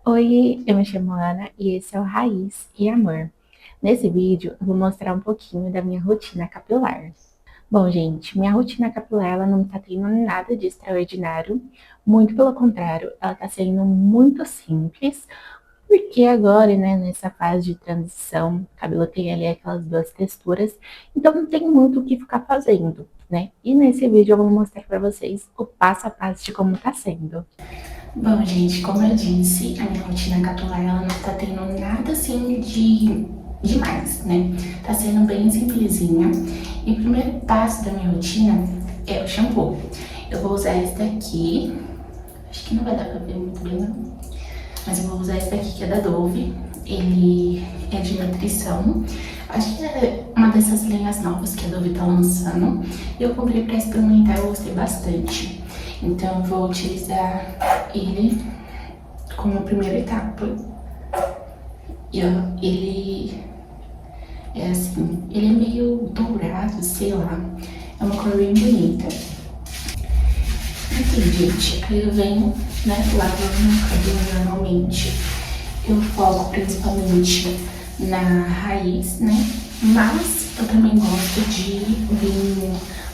Oi, eu me chamo Ana e esse é o Raiz e Amor. Nesse vídeo eu vou mostrar um pouquinho da minha rotina capilar. Bom, gente, minha rotina capilar ela não tá tendo nada de extraordinário, muito pelo contrário, ela tá sendo muito simples, porque agora, né, nessa fase de transição, o cabelo tem ali aquelas duas texturas, então não tem muito o que ficar fazendo, né? E nesse vídeo eu vou mostrar para vocês o passo a passo de como tá sendo. Bom, gente, como eu disse, a minha rotina capilar ela não tá tendo nada assim de demais, né? Tá sendo bem simplesinha. E o primeiro passo da minha rotina é o shampoo. Eu vou usar esse daqui. Acho que não vai dar pra ver muito bem, não. Mas eu vou usar esse daqui que é da Dove. Ele é de nutrição. Acho que é uma dessas linhas novas que a Dove tá lançando. Eu comprei pra experimentar, eu gostei bastante. Então eu vou utilizar ele como primeira etapa. E ó, ele é assim, ele é meio dourado, sei lá. É uma cor bem bonita. Enfim, gente, aí eu venho, né, lavando meu cabelo normalmente. Eu foco principalmente na raiz, né? Mas eu também gosto de vir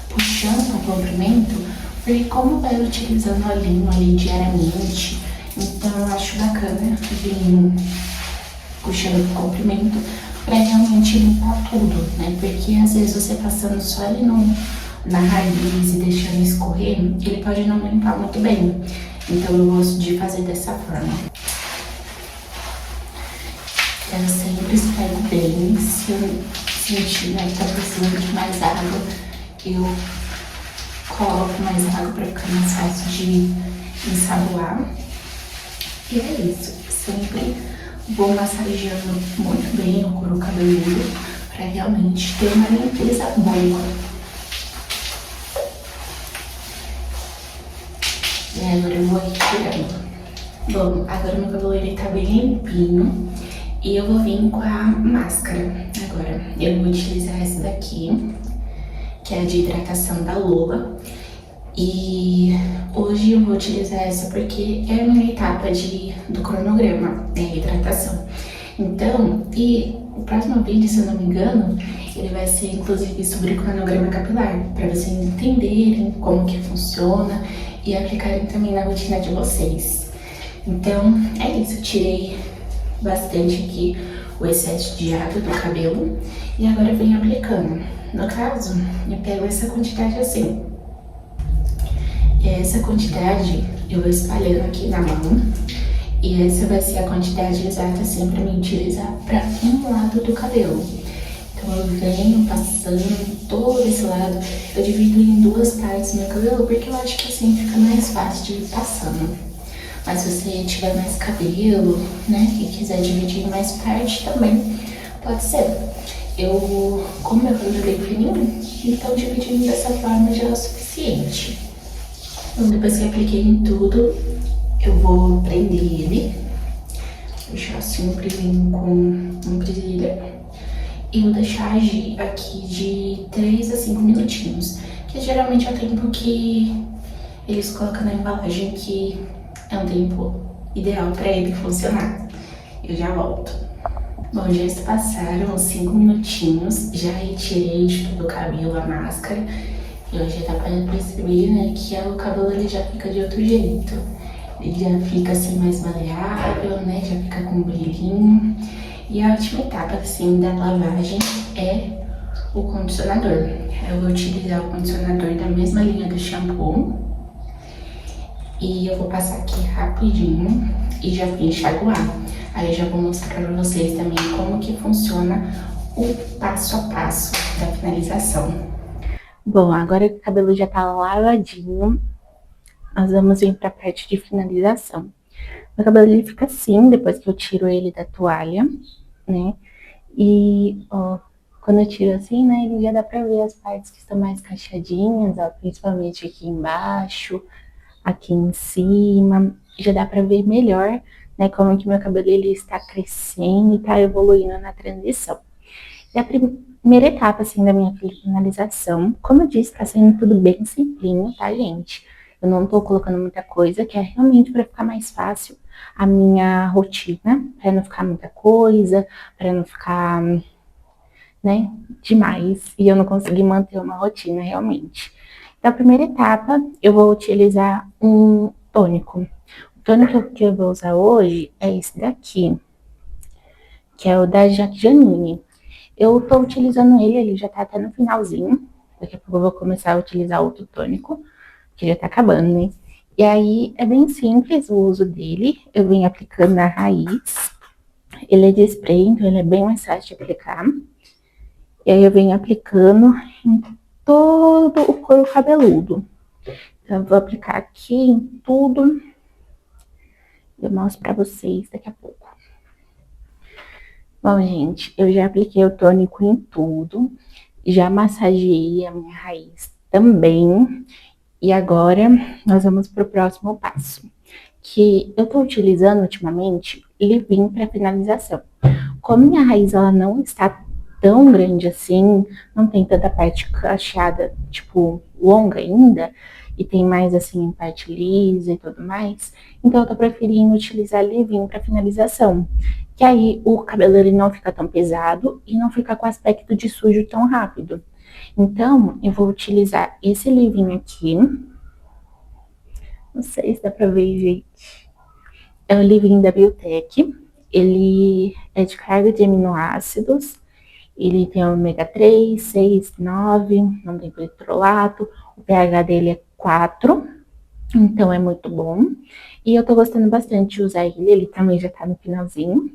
puxando o comprimento, porque como vai utilizando a linha ali diariamente, então eu acho bacana vir puxando o comprimento para realmente limpar tudo, né? Porque às vezes você passando só ali na raiz e deixando escorrer, ele pode não limpar muito bem. Então eu gosto de fazer dessa forma. Eu sempre espero bem, se eu sentir, né, que tá precisando de mais água, eu coloco mais água para ficar mais fácil de ensaboar. E é isso, sempre vou massageando muito bem o couro cabeludo para realmente ter uma limpeza boa. E agora eu vou retirando. Bom, agora meu cabelo ele tá bem limpinho e eu vou vir com a máscara agora. Eu vou utilizar essa daqui, que é a de hidratação da Lola. E hoje eu vou utilizar essa porque é a minha etapa do cronograma, né, hidratação. Então, e o próximo vídeo, se eu não me engano, ele vai ser inclusive sobre cronograma capilar, para vocês entenderem como que funciona e aplicarem também na rotina de vocês. Então, é isso, eu tirei bastante aqui o excesso de água do cabelo e agora eu venho aplicando. No caso, eu pego essa quantidade assim. Essa quantidade eu vou espalhando aqui na mão e essa vai ser a quantidade exata assim para mim utilizar para um lado do cabelo. Então eu venho passando todo esse lado, eu divido em duas partes meu cabelo porque eu acho que assim fica mais fácil de ir passando. Mas se você tiver mais cabelo, né, e quiser dividir em mais parte também, pode ser. Como meu cabelo é bem fininho, então dividindo dessa forma já é o suficiente. Então, depois que apliquei em tudo, eu vou prender ele, deixar assim um presilhinho com um presilha e vou deixar agir aqui de 3 a 5 minutinhos, que geralmente é o tempo que eles colocam na embalagem, que é um tempo ideal para ele funcionar. Eu já volto. Bom, já se passaram uns 5 minutinhos, já retirei de todo o cabelo a máscara. E hoje dá pra perceber, né, que o cabelo ele já fica de outro jeito. Ele já fica assim mais maleável, né, já fica com um brilhinho. E a última etapa, assim, da lavagem é o condicionador. Eu vou utilizar o condicionador da mesma linha do shampoo. E eu vou passar aqui rapidinho e já vou enxaguar. Aí eu já vou mostrar pra vocês também como que funciona o passo a passo da finalização. Bom, agora que o cabelo já tá lavadinho, nós vamos vir para a parte de finalização. Meu cabelo ele fica assim, depois que eu tiro ele da toalha, né? E, ó, quando eu tiro assim, né, ele já dá pra ver as partes que estão mais cacheadinhas, ó, principalmente aqui embaixo, aqui em cima. Já dá pra ver melhor, né, como que meu cabelo ele está crescendo e tá evoluindo na transição. E a primeira etapa, assim, da minha finalização, como eu disse, tá sendo tudo bem simplinho, tá, gente? Eu não tô colocando muita coisa, que é realmente para ficar mais fácil, a minha rotina, para não ficar muita coisa, para não ficar, né, demais, e eu não consegui manter uma rotina realmente. Então, a primeira etapa, eu vou utilizar um tônico. O tônico que eu vou usar hoje é esse daqui, que é o da Jaque Janine. Eu tô utilizando ele já tá até no finalzinho. Daqui a pouco eu vou começar a utilizar outro tônico, que já tá acabando, né? E aí é bem simples o uso dele. Eu venho aplicando na raiz. Ele é de spray, então ele é bem mais fácil de aplicar. E aí eu venho aplicando em todo o couro cabeludo. Então eu vou aplicar aqui em tudo. Eu mostro pra vocês daqui a pouco. Bom, gente, eu já apliquei o tônico em tudo. Já massageei a minha raiz também. E agora nós vamos para o próximo passo, que eu estou utilizando ultimamente leave-in para finalização. Como minha raiz ela não está tão grande assim, não tem tanta parte cacheada, tipo, longa ainda, e tem mais assim parte lisa e tudo mais, então eu tô preferindo utilizar leave-in para finalização, que aí o cabelo ele não fica tão pesado e não fica com aspecto de sujo tão rápido. Então, eu vou utilizar esse leave-in aqui. Não sei se dá pra ver, gente. É o leave-in da Biotech. Ele é de carga de aminoácidos. Ele tem ômega 3, 6, 9, não tem petrolato. O pH dele é 4, então é muito bom. E eu tô gostando bastante de usar ele. Ele também já tá no finalzinho.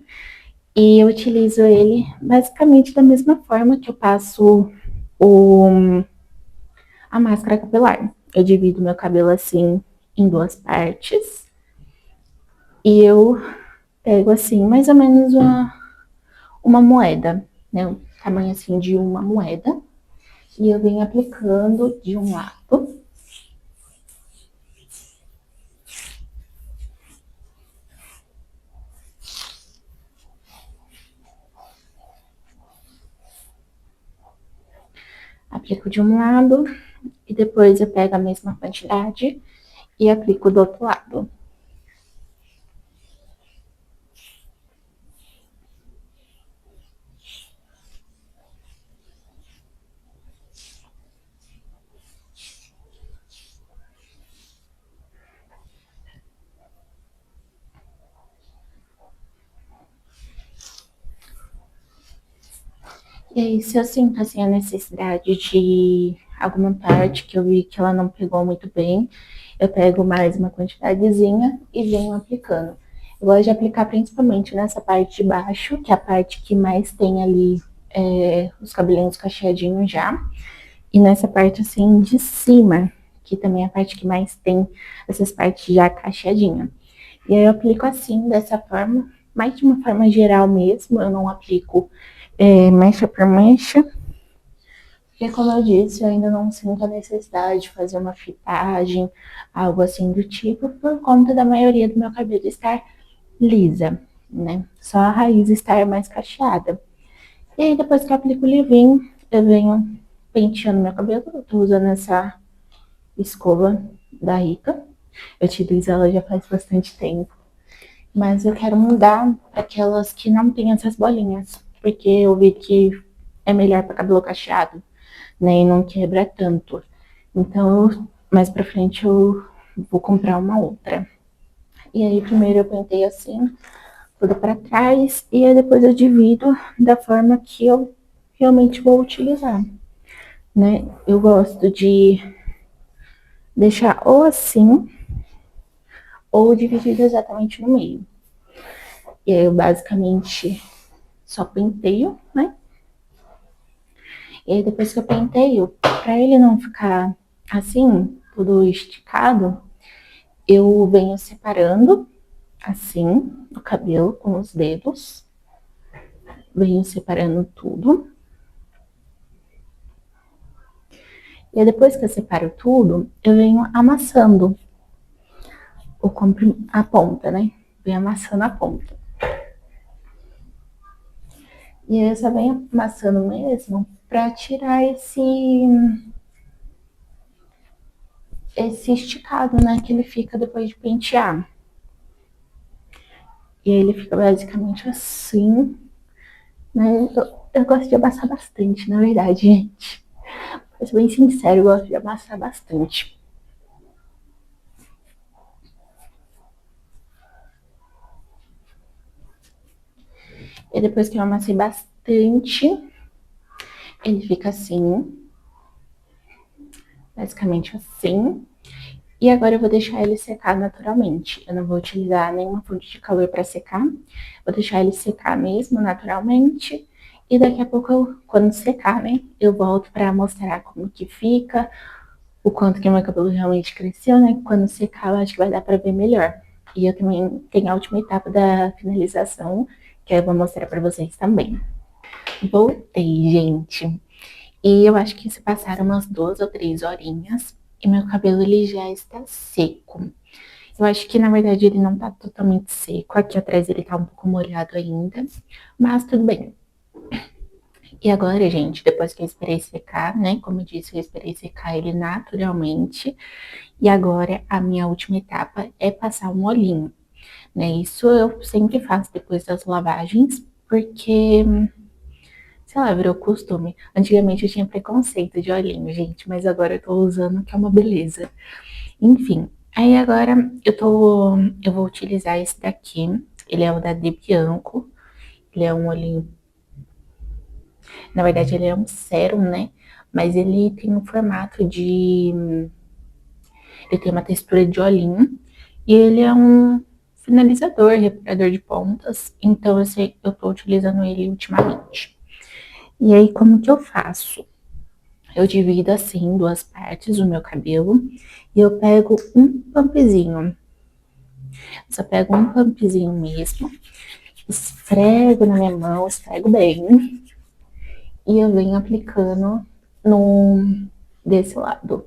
E eu utilizo ele basicamente da mesma forma que eu passo a máscara capilar. Eu divido meu cabelo assim em duas partes. E eu pego assim, mais ou menos uma moeda, né? O tamanho assim de uma moeda. E eu venho aplicando de um lado. Aplico de um lado e depois eu pego a mesma quantidade e aplico do outro lado. E aí, se eu sinto assim a necessidade de alguma parte que eu vi que ela não pegou muito bem, eu pego mais uma quantidadezinha e venho aplicando. Eu gosto de aplicar principalmente nessa parte de baixo, que é a parte que mais tem ali os cabelinhos cacheadinhos já. E nessa parte assim de cima, que também é a parte que mais tem essas partes já cacheadinhas. E aí eu aplico assim, dessa forma, mais de uma forma geral mesmo, eu não aplico mecha por mecha, porque como eu disse, eu ainda não sinto a necessidade de fazer uma fitagem, algo assim do tipo, por conta da maioria do meu cabelo estar lisa, né? Só a raiz estar mais cacheada. E aí depois que eu aplico o leave-in, eu venho penteando meu cabelo, eu tô usando essa escova da Rica, eu utilizo ela já faz bastante tempo, mas eu quero mudar para aquelas que não tem essas bolinhas, porque eu vi que é melhor para cabelo cacheado, né, e não quebra tanto. Então, mais pra frente eu vou comprar uma outra. E aí, primeiro eu penteio assim, tudo para trás, e aí depois eu divido da forma que eu realmente vou utilizar, né? Eu gosto de deixar ou assim, ou dividido exatamente no meio. E aí eu basicamente só penteio, né? E aí depois que eu penteio, para ele não ficar assim, tudo esticado, eu venho separando assim o cabelo com os dedos. Venho separando tudo. E aí depois que eu separo tudo, eu venho amassando a ponta, né? Venho amassando a ponta. E aí eu só venho amassando mesmo para tirar esse esticado, né, que ele fica depois de pentear. E aí ele fica basicamente assim, né? Eu gosto de amassar bastante, na verdade, gente. Pra ser bem sincero, eu gosto de amassar bastante. E depois que eu amassei bastante, ele fica assim, basicamente assim. E agora eu vou deixar ele secar naturalmente. Eu não vou utilizar nenhuma fonte de calor para secar. Vou deixar ele secar mesmo naturalmente. E daqui a pouco, quando secar, né, eu volto para mostrar como que fica, o quanto que meu cabelo realmente cresceu, né? Quando secar, eu acho que vai dar para ver melhor. E eu também tenho a última etapa da finalização, que eu vou mostrar para vocês também. Voltei, gente. E eu acho que se passaram umas 2 ou 3 horinhas e meu cabelo ele já está seco. Eu acho que na verdade ele não tá totalmente seco. Aqui atrás ele tá um pouco molhado ainda, mas tudo bem. E agora, gente, depois que eu esperei secar, né? Como eu disse, eu esperei secar ele naturalmente. E agora a minha última etapa é passar um olhinho, né? Isso eu sempre faço depois das lavagens, porque sei lá, virou costume. Antigamente eu tinha preconceito de olhinho, gente, mas agora eu tô usando que é uma beleza. Enfim, aí agora eu vou utilizar esse daqui. Ele é o da De Bianco. Ele é um olhinho, na verdade ele é um sérum, né? Mas ele tem um formato de, ele tem uma textura de olhinho e ele é um finalizador, reparador de pontas. Então eu tô utilizando ele ultimamente. E aí como que eu faço? Eu divido assim em 2 partes o meu cabelo e eu pego um pumpzinho. Só pego um pumpzinho mesmo, esfrego na minha mão, esfrego bem e eu venho aplicando no desse lado.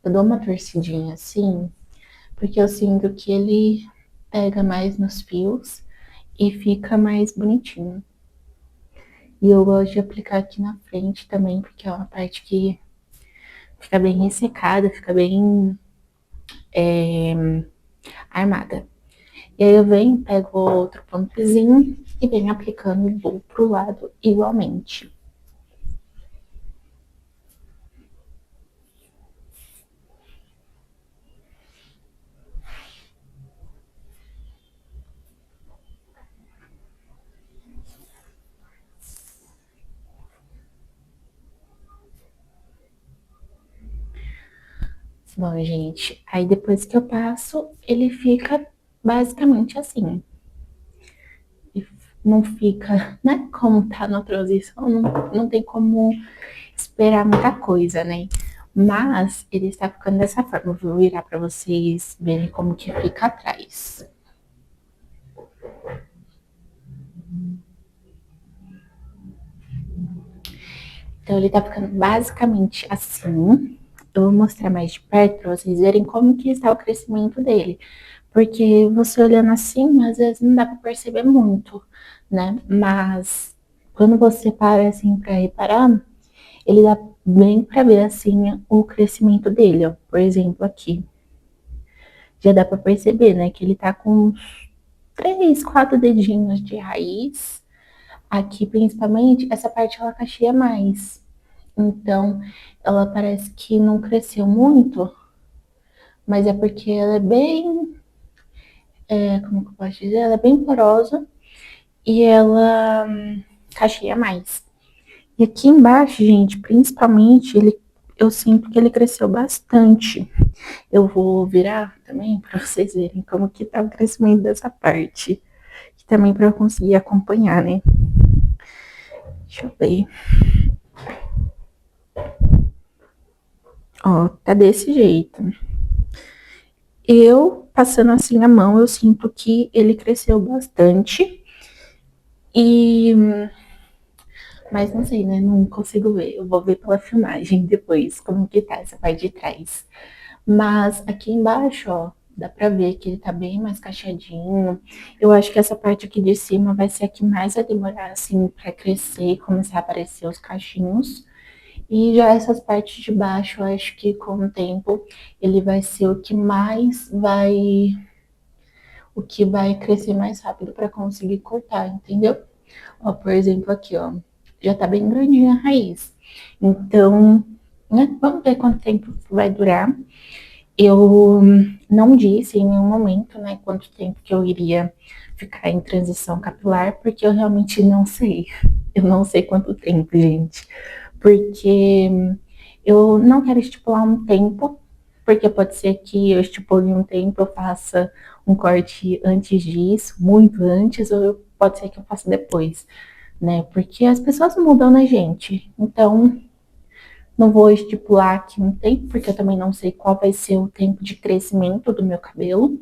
Eu dou uma torcidinha assim, porque eu sinto que ele pega mais nos fios e fica mais bonitinho. E eu gosto de aplicar aqui na frente também, porque é uma parte que fica bem ressecada, fica bem armada. E aí eu venho, pego outro pumpzinho e venho aplicando do outro lado igualmente. Bom, gente, aí depois que eu passo, ele fica basicamente assim. Não fica, né? Como tá na transição, não tem como esperar muita coisa, né? Mas ele está ficando dessa forma. Eu vou virar para vocês verem como que fica atrás. Então ele tá ficando basicamente assim. Eu vou mostrar mais de perto para vocês verem como que está o crescimento dele. Porque você olhando assim, às vezes não dá para perceber muito, né? Mas quando você para assim para reparar, ele dá bem para ver assim o crescimento dele, ó. Por exemplo, aqui. Já dá para perceber, né, que ele tá com uns 3, 4 dedinhos de raiz. Aqui, principalmente, essa parte ela cacheia mais. Então, ela parece que não cresceu muito, mas é porque ela é bem, como que eu posso dizer? Ela é bem porosa e ela cacheia mais. E aqui embaixo, gente, principalmente, eu sinto que ele cresceu bastante. Eu vou virar também para vocês verem como que tá o crescimento dessa parte. Que também para eu conseguir acompanhar, né? Deixa eu ver. Ó, tá desse jeito. Eu, passando assim a mão, eu sinto que ele cresceu bastante. E mas não sei, né? Não consigo ver. Eu vou ver pela filmagem depois como que tá essa parte de trás. Mas aqui embaixo, ó, dá pra ver que ele tá bem mais cacheadinho. Eu acho que essa parte aqui de cima vai ser a que mais vai demorar, assim, pra crescer e começar a aparecer os cachinhos. E já essas partes de baixo, eu acho que com o tempo ele vai ser o que vai crescer mais rápido para conseguir cortar, entendeu? Ó, por exemplo, aqui, ó, já tá bem grandinha a raiz. Então, né, vamos ver quanto tempo vai durar. Eu não disse em nenhum momento, né, quanto tempo que eu iria ficar em transição capilar, porque eu realmente não sei. Eu não sei quanto tempo, gente. Porque eu não quero estipular um tempo, porque pode ser que eu estipule um tempo, eu faça um corte antes disso, muito antes, ou pode ser que eu faça depois, né? Porque as pessoas mudam, né, gente? Então, não vou estipular aqui um tempo, porque eu também não sei qual vai ser o tempo de crescimento do meu cabelo,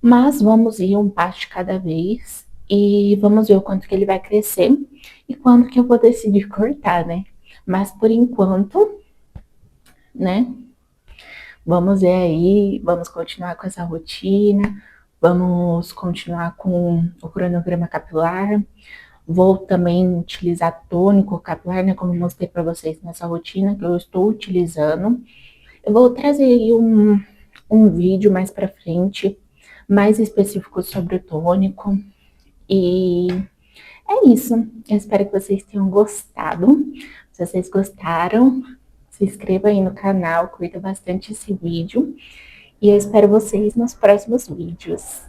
mas vamos ir um passo de cada vez e vamos ver o quanto que ele vai crescer e quando que eu vou decidir cortar, né? Mas por enquanto, né? Vamos ver aí, vamos continuar com essa rotina, vamos continuar com o cronograma capilar. Vou também utilizar tônico capilar, né? Como eu mostrei para vocês nessa rotina que eu estou utilizando. Eu vou trazer aí um vídeo mais para frente, mais específico sobre o tônico. E é isso. Eu espero que vocês tenham gostado. Se vocês gostaram, se inscreva aí no canal, curta bastante esse vídeo. E eu espero vocês nos próximos vídeos.